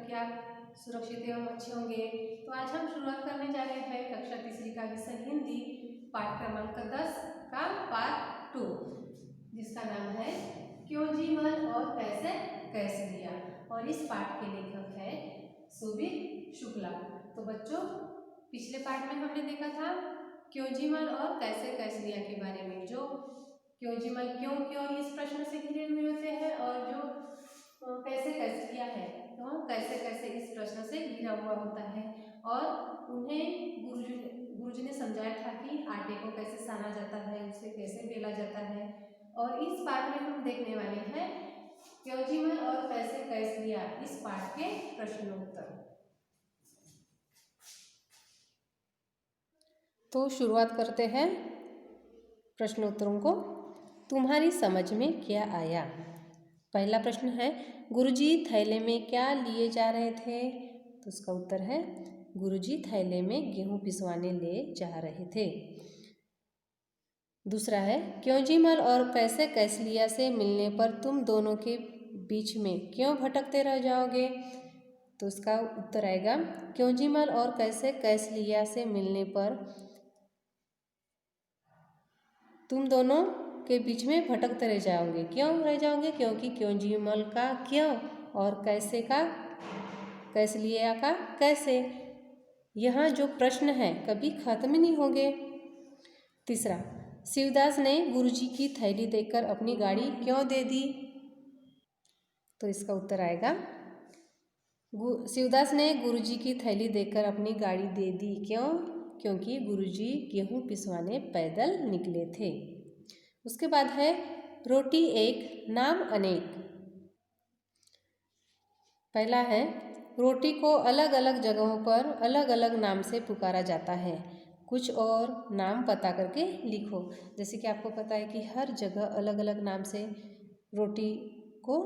क्या सुरक्षित एवं अच्छे होंगे। तो आज हम शुरुआत करने जा रहे हैं कक्षा तीसरी का विषय हिंदी पाठ क्रमांक 10 का पार्ट 2, जिसका नाम है क्यों जी मन और कैसे कैस लिया। और इस पाठ के लेखक है सुबीर शुक्ला। तो बच्चों, पिछले पाठ में हमने देखा था क्यों जी मन और कैसे कैस लिया के बारे में, जो क्यों जी मन क्यों क्यों इस प्रश्न से घिरे हुए होते हैं और जो कैसे कैसे लिया है तो कैसे कैसे इस प्रश्न से घिरा हुआ होता है। और उन्हें गुरुजी ने समझाया था कि आटे को कैसे साना जाता है, उसे कैसे बेला जाता है। और इस पाठ में हम देखने वाले हैं क्यों जी मन और कैसे कैसे लिया इस पाठ के प्रश्नोत्तर। तो शुरुआत करते हैं प्रश्नोत्तरों को। तुम्हारी समझ में क्या आया? पहला प्रश्न है, गुरुजी थैले में क्या लिए जा रहे थे? तो उसका उत्तर है, गुरुजी थैले में गेहूं पिसवाने ले जा रहे थे। दूसरा है, क्यों जी मल और कैसे कैसलिया से मिलने पर तुम दोनों के बीच में क्यों भटकते रह जाओगे? तो उसका उत्तर आएगा, क्यों जी मल और कैसे कैसलिया से मिलने पर तुम दोनों के बीच में भटकते रह जाओगे। क्यों रह जाओगे? क्योंकि क्यों जी मल का क्यों और कैसे का कैसलिया का कैसे। यहाँ जो प्रश्न है कभी खत्म ही नहीं होंगे। तीसरा, शिवदास ने गुरुजी की थैली देखकर अपनी गाड़ी क्यों दे दी? तो इसका उत्तर आएगा, शिवदास ने गुरुजी की थैली देखकर अपनी गाड़ी दे दी। क्यों? क्योंकि गुरुजी गेहूं पिसवाने पैदल निकले थे। उसके बाद है, रोटी एक नाम अनेक। पहला है, रोटी को अलग अलग जगहों पर अलग अलग नाम से पुकारा जाता है। कुछ और नाम पता करके लिखो। जैसे कि आपको पता है कि हर जगह अलग अलग नाम से रोटी को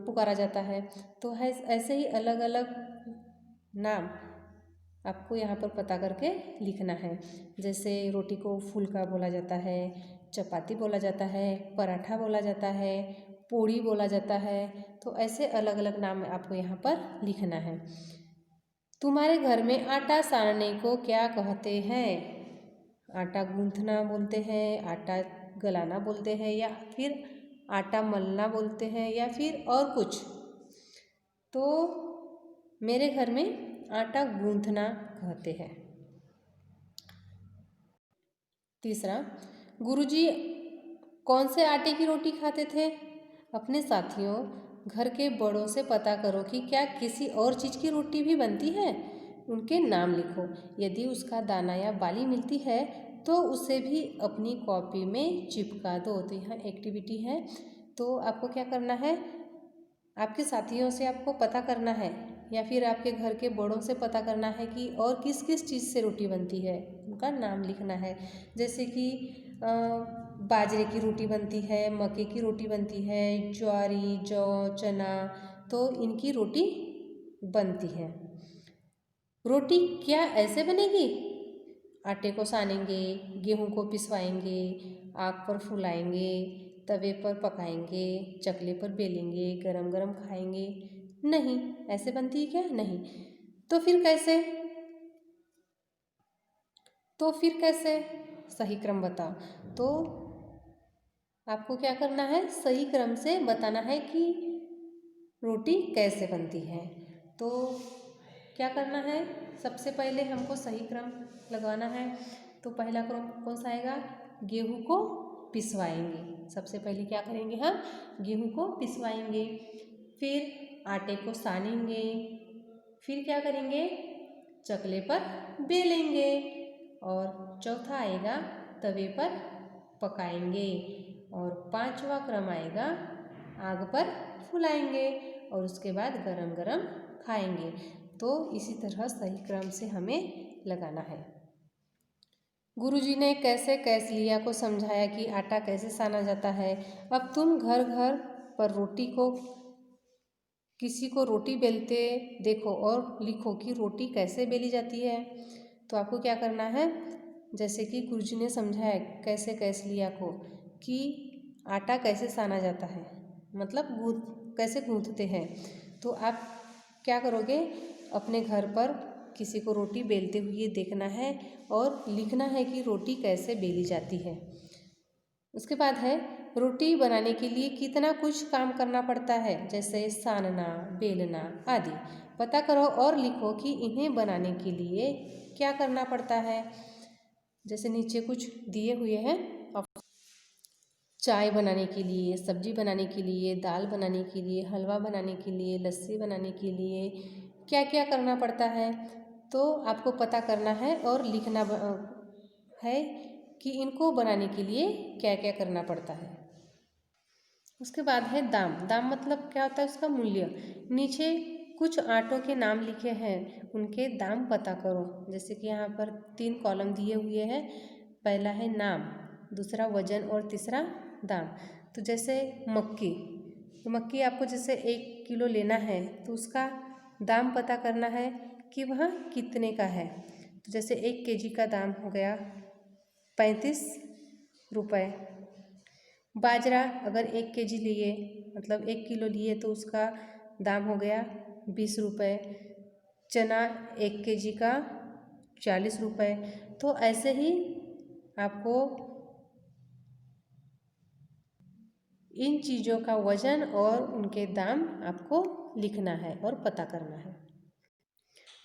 पुकारा जाता है, तो है ऐसे ही अलग अलग नाम आपको यहाँ पर पता करके लिखना है। जैसे रोटी को फुल्का बोला जाता है, चपाती बोला जाता है, पराठा बोला जाता है, पूड़ी बोला जाता है। तो ऐसे अलग अलग नाम आपको यहाँ पर लिखना है। तुम्हारे घर में आटा सानने को क्या कहते हैं? आटा गूंथना बोलते हैं, आटा गलाना बोलते हैं, या फिर आटा मलना बोलते हैं, या फिर और कुछ? तो मेरे घर में आटा गूंथना कहते हैं। तीसरा, गुरुजी कौन से आटे की रोटी खाते थे? अपने साथियों, घर के बड़ों से पता करो कि क्या किसी और चीज़ की रोटी भी बनती है। उनके नाम लिखो। यदि उसका दाना या बाली मिलती है तो उसे भी अपनी कॉपी में चिपका दो। तो यहाँ एक्टिविटी है, तो आपको क्या करना है, आपके साथियों से आपको पता करना है या फिर आपके घर के बड़ों से पता करना है कि और किस किस चीज़ से रोटी बनती है, उनका नाम लिखना है। जैसे कि बाजरे की रोटी बनती है, मक्के की रोटी बनती है, ज्वारी, जौ, चना, तो इनकी रोटी बनती है। रोटी क्या ऐसे बनेगी? आटे को सानेंगे, गेहूं को पिसवाएंगे, आग पर फुलाएंगे, तवे पर पकाएंगे, चकले पर बेलेंगे, गरम गरम खाएंगे? नहीं, ऐसे बनती है क्या? नहीं। तो फिर कैसे? सही क्रम बताओ। तो आपको क्या करना है, सही क्रम से बताना है कि रोटी कैसे बनती है। तो क्या करना है, सबसे पहले हमको सही क्रम लगाना है। तो पहला क्रम कौन सा आएगा? गेहूं को पिसवाएंगे। सबसे पहले क्या करेंगे हम? गेहूं को पिसवाएंगे, फिर आटे को सानेंगे, फिर क्या करेंगे? चकले पर बेलेंगे, और चौथा आएगा तवे पर पकाएंगे, और पांचवा क्रम आएगा आग पर फुलाएंगे, और उसके बाद गरम गरम खाएंगे। तो इसी तरह सही क्रम से हमें लगाना है। गुरुजी ने कैसे कैसलिया को समझाया कि आटा कैसे साना जाता है। अब तुम घर घर पर किसी को रोटी बेलते देखो और लिखो कि रोटी कैसे बेली जाती है। तो आपको क्या करना है, जैसे कि गुरुजी ने समझाया कैसे कैसलिया को कि आटा कैसे साना जाता है, मतलब कैसे गूंथते हैं। तो आप क्या करोगे, अपने घर पर किसी को रोटी बेलते हुए देखना है और लिखना है कि रोटी कैसे बेली जाती है। उसके बाद है रोटी बनाने के लिए कितना कुछ काम करना पड़ता है, जैसे सानना, बेलना आदि। पता करो और लिखो कि इन्हें बनाने के लिए क्या करना पड़ता है। जैसे नीचे कुछ दिए हुए हैं, चाय बनाने के लिए, सब्जी बनाने के लिए, दाल बनाने के लिए, हलवा बनाने के लिए, लस्सी बनाने के लिए क्या क्या करना पड़ता है, तो आपको पता करना है और लिखना है कि इनको बनाने के लिए क्या क्या करना पड़ता है। उसके बाद है दाम। दाम मतलब क्या होता है, उसका मूल्य। नीचे कुछ आटों के नाम लिखे हैं, उनके दाम पता करो। जैसे कि यहाँ पर 3 कॉलम दिए हुए हैं। पहला है नाम, दूसरा वजन और तीसरा दाम। तो जैसे मक्की, तो मक्की आपको जैसे 1 किलो लेना है तो उसका दाम पता करना है कि वह कितने का है। तो जैसे 1 केजी का दाम हो गया 35 रुपये। बाजरा अगर 1 केजी लिए, मतलब 1 किलो लिए, तो उसका दाम हो गया 20 रुपये। चना 1 केजी का 40 रुपये। तो ऐसे ही आपको इन चीज़ों का वजन और उनके दाम आपको लिखना है और पता करना है।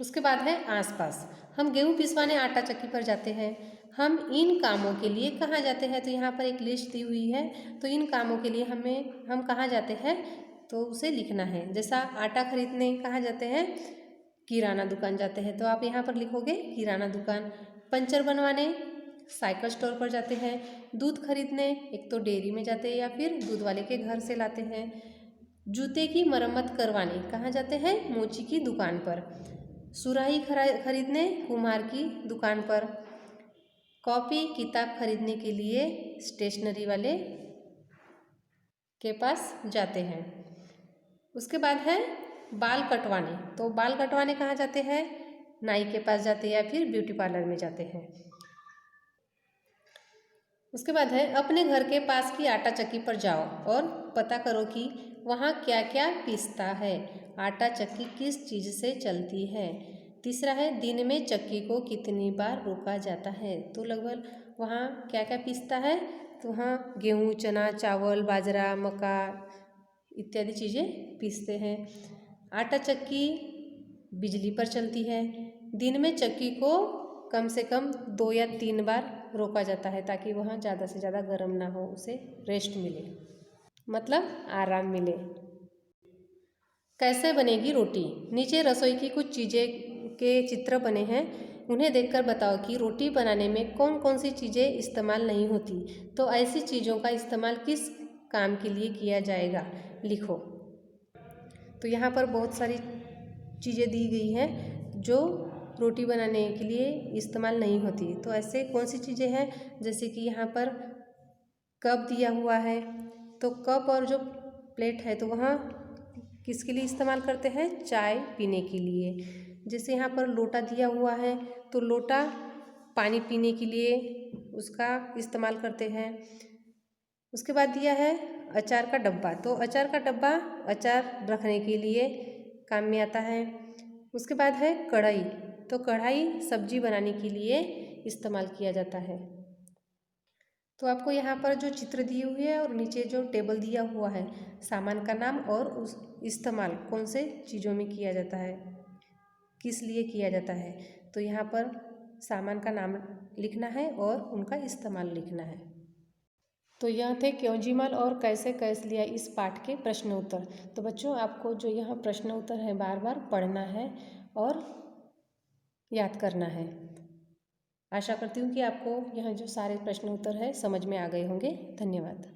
उसके बाद है आसपास। हम गेहूँ पिसवाने आटा चक्की पर जाते हैं। हम इन कामों के लिए कहाँ जाते हैं, तो यहाँ पर एक लिस्ट दी हुई है। तो इन कामों के लिए हम कहाँ जाते हैं तो उसे लिखना है। जैसा आटा खरीदने कहाँ जाते हैं, किराना दुकान जाते हैं, तो आप यहाँ पर लिखोगे किराना दुकान। पंचर बनवाने साइकिल स्टोर पर जाते हैं। दूध खरीदने एक तो डेयरी में जाते हैं या फिर दूध वाले के घर से लाते हैं। जूते की मरम्मत करवाने कहाँ जाते हैं, मोची की दुकान पर। सुराही खरीदने कुम्हार की दुकान पर। कॉपी किताब खरीदने के लिए स्टेशनरी वाले के पास जाते हैं। उसके बाद है बाल कटवाने। तो बाल कटवाने कहाँ जाते हैं, नाई के पास जाते हैं या फिर ब्यूटी पार्लर में जाते हैं। उसके बाद है अपने घर के पास की आटा चक्की पर जाओ और पता करो कि वहाँ क्या क्या पिसता है, आटा चक्की किस चीज़ से चलती है। तीसरा है दिन में चक्की को कितनी बार रोका जाता है। तो लगभग वहाँ क्या क्या पिसता है, तो वहाँ गेहूँ, चना, चावल, बाजरा, मक्का इत्यादि चीज़ें पीसते हैं। आटा चक्की बिजली पर चलती है। दिन में चक्की को कम से कम 2 या 3 बार रोका जाता है ताकि वहाँ ज़्यादा से ज़्यादा गर्म ना हो, उसे रेस्ट मिले, मतलब आराम मिले। कैसे बनेगी रोटी। नीचे रसोई की कुछ चीज़ें के चित्र बने हैं, उन्हें देखकर बताओ कि रोटी बनाने में कौन कौन सी चीज़ें इस्तेमाल नहीं होती। तो ऐसी चीज़ों का इस्तेमाल किस काम के लिए किया जाएगा, लिखो। तो यहाँ पर बहुत सारी चीज़ें दी गई हैं जो रोटी बनाने के लिए इस्तेमाल नहीं होती। तो ऐसे कौन सी चीज़ें हैं, जैसे कि यहाँ पर कप दिया हुआ है, तो कप और जो प्लेट है तो वहाँ किसके लिए इस्तेमाल करते हैं, चाय पीने के लिए। जैसे यहाँ पर लोटा दिया हुआ है, तो लोटा पानी पीने के लिए उसका इस्तेमाल करते हैं। उसके बाद दिया है अचार का डब्बा। तो अचार का डब्बा अचार रखने के लिए काम में आता है। उसके बाद है कढ़ाई। तो कढ़ाई सब्जी बनाने के लिए इस्तेमाल किया जाता है। तो आपको यहाँ पर जो चित्र दिए हुए हैं और नीचे जो टेबल दिया हुआ है, सामान का नाम और उस इस्तेमाल कौन से चीज़ों में किया जाता है, किस लिए किया जाता है। तो यहाँ पर सामान का नाम लिखना है और उनका इस्तेमाल लिखना है। तो यह थे क्योंजीमल और कैसे कैस लिया इस पाठ के प्रश्न उत्तर। तो बच्चों, आपको जो यहाँ प्रश्न उत्तर है बार बार पढ़ना है और याद करना है। आशा करती हूँ कि आपको यह जो सारे प्रश्न उत्तर है समझ में आ गए होंगे। धन्यवाद।